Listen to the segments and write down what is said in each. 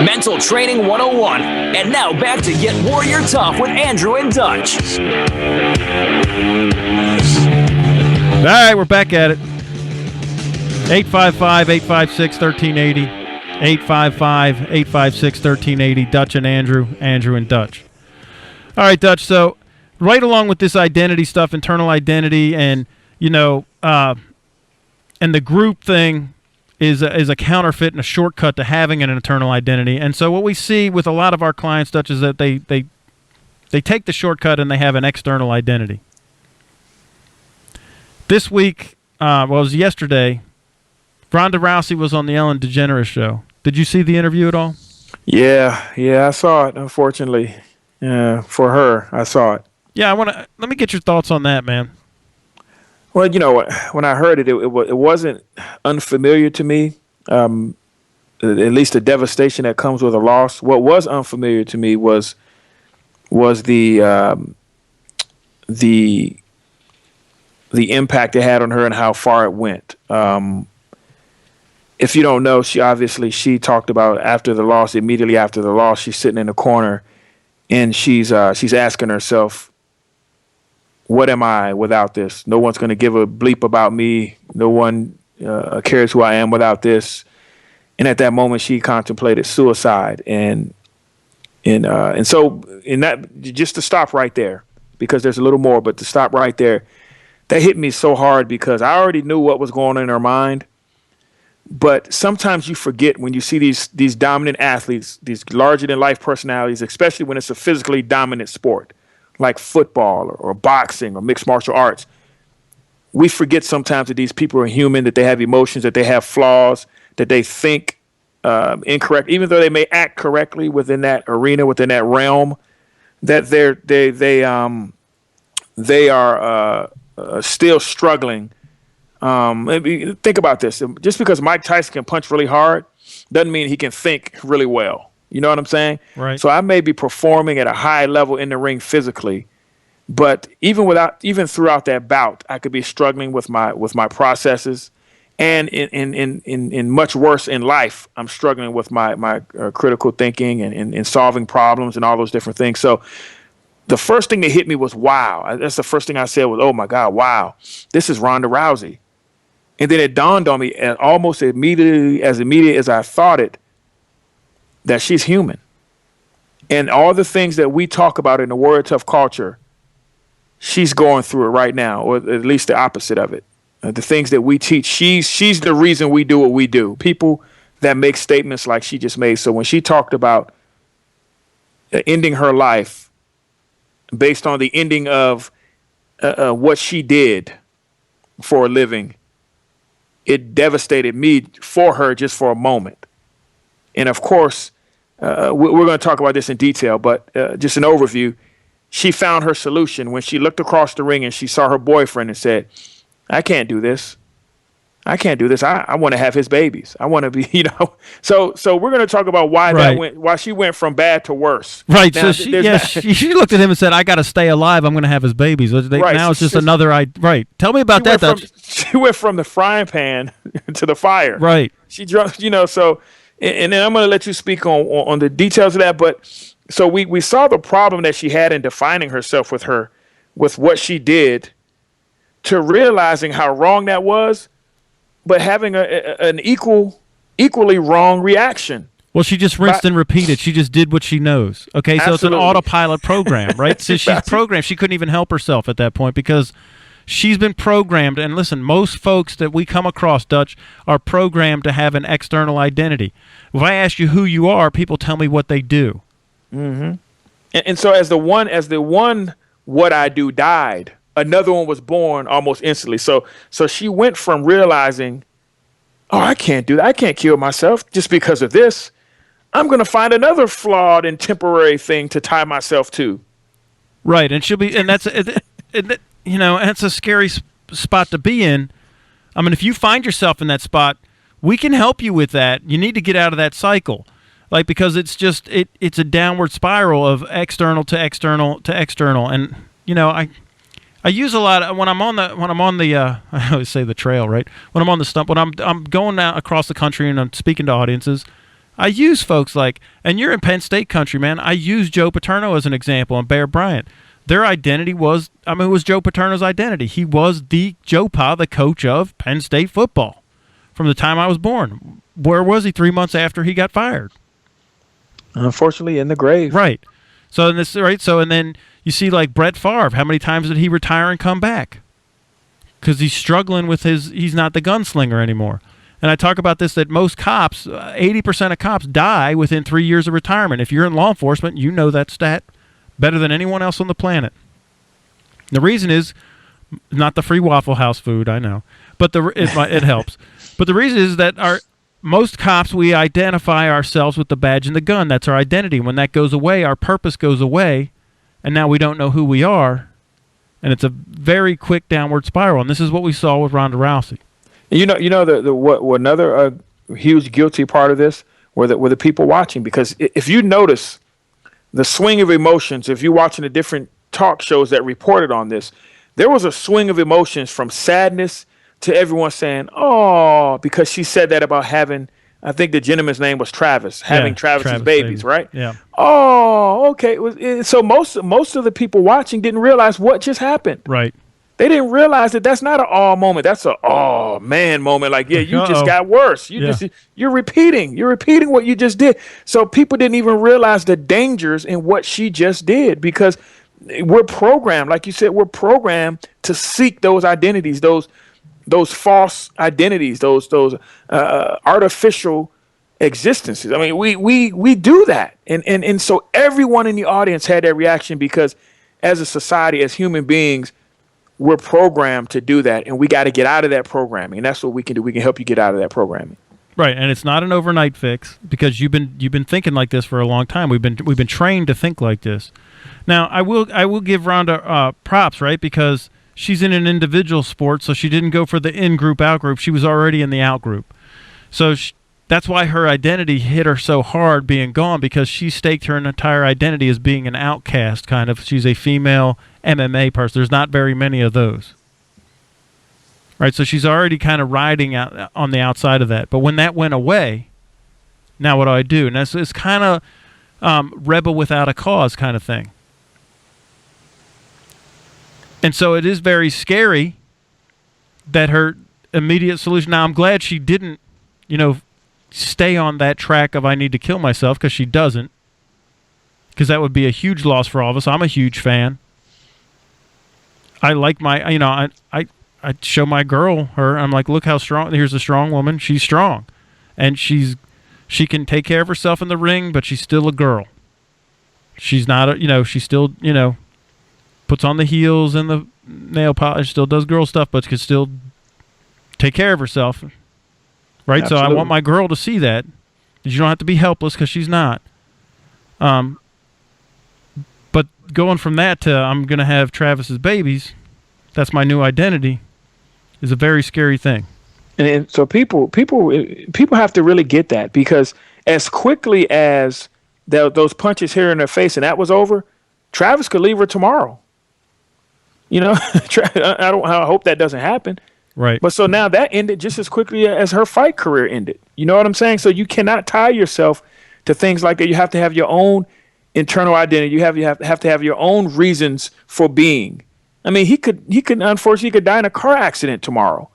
Mental Training 101. And now back to Get Warrior Tough with Andrew and Dutch. All right, we're back at it. 855-856-1380. 855-856-1380. Dutch and Andrew. Andrew and Dutch. All right, Dutch. So right along with this identity stuff, internal identity, and, and the group thing is a counterfeit and a shortcut to having an internal identity. And so what we see with a lot of our clients, Dutch, is that they take the shortcut and they have an external identity. This week, it was yesterday, Ronda Rousey was on the Ellen DeGeneres show. Did you see the interview at all? Yeah, I saw it, unfortunately. For her, I saw it. Yeah, let me get your thoughts on that, man. Well, you know what? When I heard it, it wasn't unfamiliar to me. At least the devastation that comes with a loss. What was unfamiliar to me was the impact it had on her and how far it went. If you don't know, she talked about after the loss, immediately after the loss, she's sitting in the corner and she's asking herself, what am I without this? No one's going to give a bleep about me. No one cares who I am without this. And at that moment, she contemplated suicide. And so in that, just to stop right there, because there's a little more, but to stop right there, that hit me so hard because I already knew what was going on in her mind. But sometimes you forget when you see these dominant athletes, these larger-than-life personalities, especially when it's a physically dominant sport like football or boxing or mixed martial arts. We forget sometimes that these people are human, that they have emotions, that they have flaws, that they think incorrect, even though they may act correctly within that arena, within that realm, that they are still struggling. Think about this. Just because Mike Tyson can punch really hard doesn't mean he can think really well. You know what I'm saying? Right. So I may be performing at a high level in the ring physically, but even throughout that bout, I could be struggling with my processes, and in much worse in life, I'm struggling with my critical thinking and solving problems and all those different things. So the first thing that hit me was, wow. That's the first thing I said was, oh my God, wow, this is Ronda Rousey. And then it dawned on me almost immediately as I thought it, that she's human. And all the things that we talk about in the Warrior Tough culture, she's going through it right now, or at least the opposite of it. The things that we teach, she's the reason we do what we do. People that make statements like she just made. So when she talked about ending her life based on the ending of what she did for a living, it devastated me for her just for a moment. And of course, we're going to talk about this in detail, but just an overview. She found her solution when she looked across the ring and she saw her boyfriend and said, I can't do this. I can't do this. I want to have his babies. I want to be, So we're going to talk about why she went from bad to worse. Right. Now, so she looked at him and said, I got to stay alive. I'm going to have his babies. Right. Now it's just another. Right. Tell me about that. She went from the frying pan to the fire. Right. She drunk, so. And then I'm going to let you speak on the details of that. But so we saw the problem that she had in defining herself with what she did, to realizing how wrong that was, but having an equally wrong reaction. Well, she just rinsed and repeated. She just did what she knows. Okay, so Absolutely. It's an autopilot program, right? So she's programmed. She couldn't even help herself at that point because she's been programmed. And listen, most folks that we come across, Dutch, are programmed to have an external identity. If I ask you who you are, people tell me what they do. Mm-hmm. And so as the one what I do died, another one was born almost instantly. So she went from realizing, oh, I can't do that. I can't kill myself just because of this. I'm going to find another flawed and temporary thing to tie myself to. Right, and that's it's a scary spot to be in. I mean, if you find yourself in that spot, we can help you with that. You need to get out of that cycle, because it's just it's a downward spiral of external to external to external. And I use a lot of, when I'm on the I always say the trail, right? When I'm on the stump, when I'm going out across the country and I'm speaking to audiences, I use folks like, and you're in Penn State country, man. I use Joe Paterno as an example and Bear Bryant. Their identity was, it was Joe Paterno's identity. He was the Joe Pa, the coach of Penn State football from the time I was born. Where was he 3 months after he got fired? Unfortunately, in the grave. Right. So and then you see like Brett Favre. How many times did he retire and come back? Because he's struggling with he's not the gunslinger anymore. And I talk about this, that most cops, 80% of cops die within 3 years of retirement. If you're in law enforcement, you know that stat better than anyone else on the planet. The reason is not the free Waffle House food, I know, but it helps. But the reason is that most cops, we identify ourselves with the badge and the gun. That's our identity. When that goes away, our purpose goes away, and now we don't know who we are, and it's a very quick downward spiral. And this is what we saw with Ronda Rousey. What another huge guilty part of this were the people watching, because if you notice the swing of emotions, if you're watching the different talk shows that reported on this, there was a swing of emotions from sadness to everyone saying, "Oh," because she said that about having, I think the gentleman's name was Travis, having Travis's babies, right? Yeah. Oh, okay. So most of the people watching didn't realize what just happened. Right. They didn't realize that that's not an "oh" moment. That's a "oh man" moment. Like, yeah, you just got worse. You're repeating what you just did. So people didn't even realize the dangers in what she just did, because we're programmed, like you said, we're programmed to seek those identities, those false identities, those artificial existences. I mean, we do that, and so everyone in the audience had that reaction, because as a society, as human beings, we're programmed to do that, and we got to get out of that programming. And that's what we can do. We can help you get out of that programming. Right, and it's not an overnight fix, because you've been thinking like this for a long time. We've been trained to think like this. Now, I will give Rhonda props, right, because she's in an individual sport, so she didn't go for the in-group, out-group. She was already in the out-group. So that's why her identity hit her so hard being gone, because she staked her entire identity as being an outcast, kind of. She's a female MMA person. There's not very many of those. Right, so she's already kind of riding out on the outside of that. But when that went away, now what do I do? And it's kind of rebel without a cause kind of thing. And so it is very scary that her immediate solution. Now, I'm glad she didn't, stay on that track of I need to kill myself, because she doesn't. Because that would be a huge loss for all of us. I'm a huge fan. I like I show my girl her. I'm like, look how strong. Here's a strong woman. She's strong, and she can take care of herself in the ring, but she's still a girl. She's not she still puts on the heels and the nail polish, still does girl stuff, but can still take care of herself. Right. Absolutely. So I want my girl to see that. You don't have to be helpless, because she's not. But going from that to I'm going to have Travis's babies, that's my new identity, is a very scary thing. And so people have to really get that, because as quickly as those punches hit her in her face and that was over, Travis could leave her tomorrow. I hope that doesn't happen. Right. But so now that ended just as quickly as her fight career ended. You know what I'm saying? So you cannot tie yourself to things like that. You have to have your own internal identity. You have to have your own reasons for being. I mean, he could unfortunately die in a car accident tomorrow.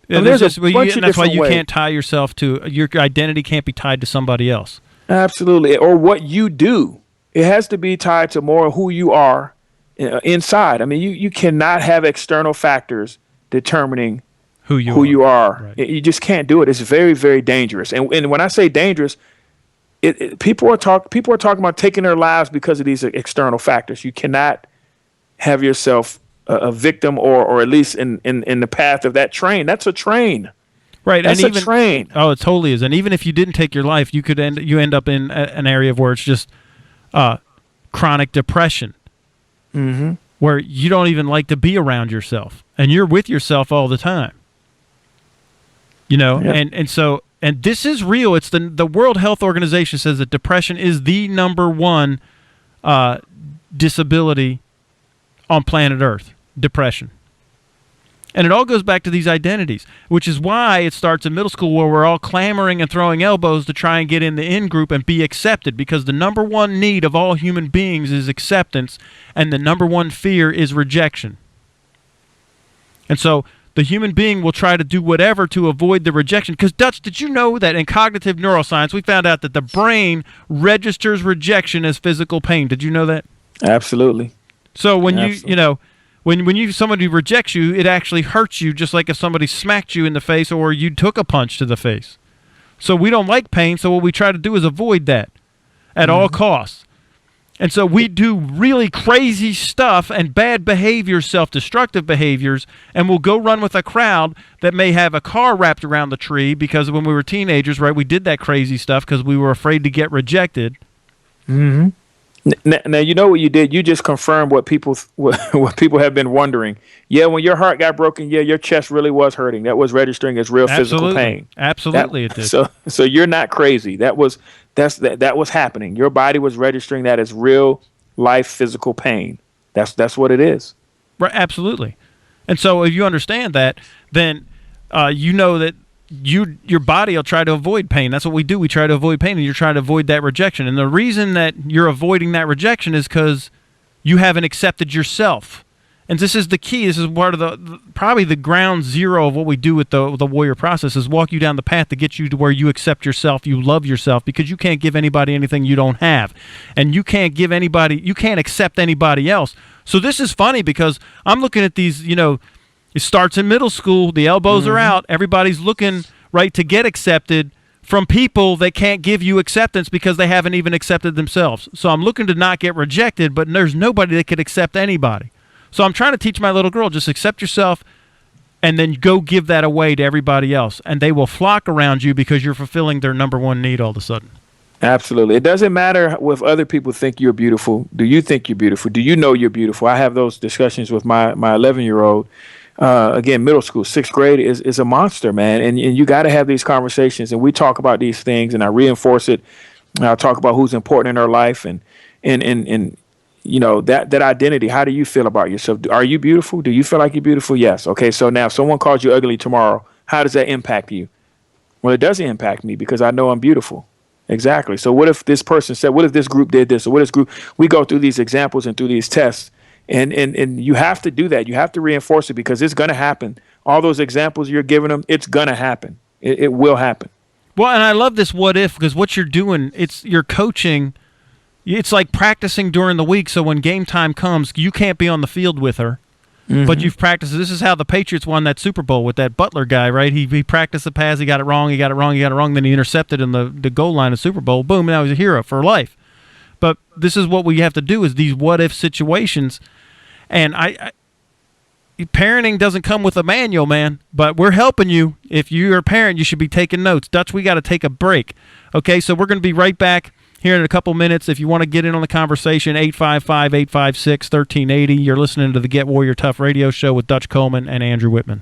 Yeah, and that's why you can't tie yourself to your identity. Can't be tied to somebody else. Absolutely, or what you do. It has to be tied to more who you are inside. I mean, you cannot have external factors determining who you are. Right. You just can't do it. It's very, very dangerous. And when I say dangerous, people are talking about taking their lives because of these external factors. You cannot have yourself a victim, or at least in the path of that train. That's a train. Right. That's a train. Oh, it totally is. And even if you didn't take your life, you end up in an area where it's just chronic depression, where you don't even like to be around yourself, and you're with yourself all the time. Yeah. And this is real. It's the World Health Organization says that depression is the number one disability on planet Earth. Depression. And it all goes back to these identities, which is why it starts in middle school where we're all clamoring and throwing elbows to try and get in the in-group and be accepted, because the number one need of all human beings is acceptance, and the number one fear is rejection. And so the human being will try to do whatever to avoid the rejection. Because, Dutch, did you know that in cognitive neuroscience we found out that the brain registers rejection as physical pain? Did you know that? Absolutely. So when when somebody rejects you, it actually hurts you, just like if somebody smacked you in the face or you took a punch to the face. So we don't like pain, so what we try to do is avoid that at all costs. And so we do really crazy stuff and bad behaviors, self-destructive behaviors, and we'll go run with a crowd that may have a car wrapped around the tree because when we were teenagers, right, we did that crazy stuff because we were afraid to get rejected. Mm-hmm. Now, you know what you did? You just confirmed what people have been wondering. Yeah, when your heart got broken, yeah, your chest really was hurting. That was registering as real physical pain. Absolutely, it did. So you're not crazy. That was happening. Your body was registering that as real life physical pain. That's what it is. Right, absolutely. And so if you understand that, then you know that your body will try to avoid pain. That's what we do. We try to avoid pain, and you're trying to avoid that rejection. And the reason that you're avoiding that rejection is because you haven't accepted yourself. And this is the key. This is part of probably the ground zero of what we do with the warrior process, is walk you down the path to get you to where you accept yourself, you love yourself, because you can't give anybody anything you don't have. And you can't accept anybody else. So this is funny because I'm looking at these, it starts in middle school. The elbows are out. Everybody's looking, right, to get accepted from people that can't give you acceptance because they haven't even accepted themselves. So I'm looking to not get rejected, but there's nobody that could accept anybody. So I'm trying to teach my little girl, just accept yourself and then go give that away to everybody else. And they will flock around you because you're fulfilling their number one need all of a sudden. Absolutely. It doesn't matter if other people think you're beautiful. Do you think you're beautiful? Do you know you're beautiful? I have those discussions with my 11-year-old. Again, middle school, 6th grade is a monster, man. And you got to have these conversations, and we talk about these things, and I reinforce it. And I talk about who's important in her life and that identity. How do you feel about yourself? Are you beautiful? Do you feel like you're beautiful? Yes. Okay. So now if someone calls you ugly tomorrow, how does that impact you? Well, it doesn't impact me because I know I'm beautiful. Exactly. So what if this person said, what if this group did this? Or what if this group, we go through these examples and through these tests. And you have to do that. You have to reinforce it because it's going to happen. All those examples you're giving them, it's going to happen. It will happen. Well, and I love this what if, because what you're doing, you're coaching. It's like practicing during the week. So when game time comes, you can't be on the field with her, but you've practiced. This is how the Patriots won that Super Bowl with that Butler guy, right? He practiced the pass. He got it wrong. Then he intercepted in the goal line of Super Bowl. Boom, now he's a hero for life. But this is what we have to do, is these what-if situations. And parenting doesn't come with a manual, man, but we're helping you. If you're a parent, you should be taking notes. Dutch, we got to take a break. Okay, so we're going to be right back here in a couple minutes. If you want to get in on the conversation, 855-856-1380. You're listening to the Get Warrior Tough radio show with Dutch Coleman and Andrew Wittman.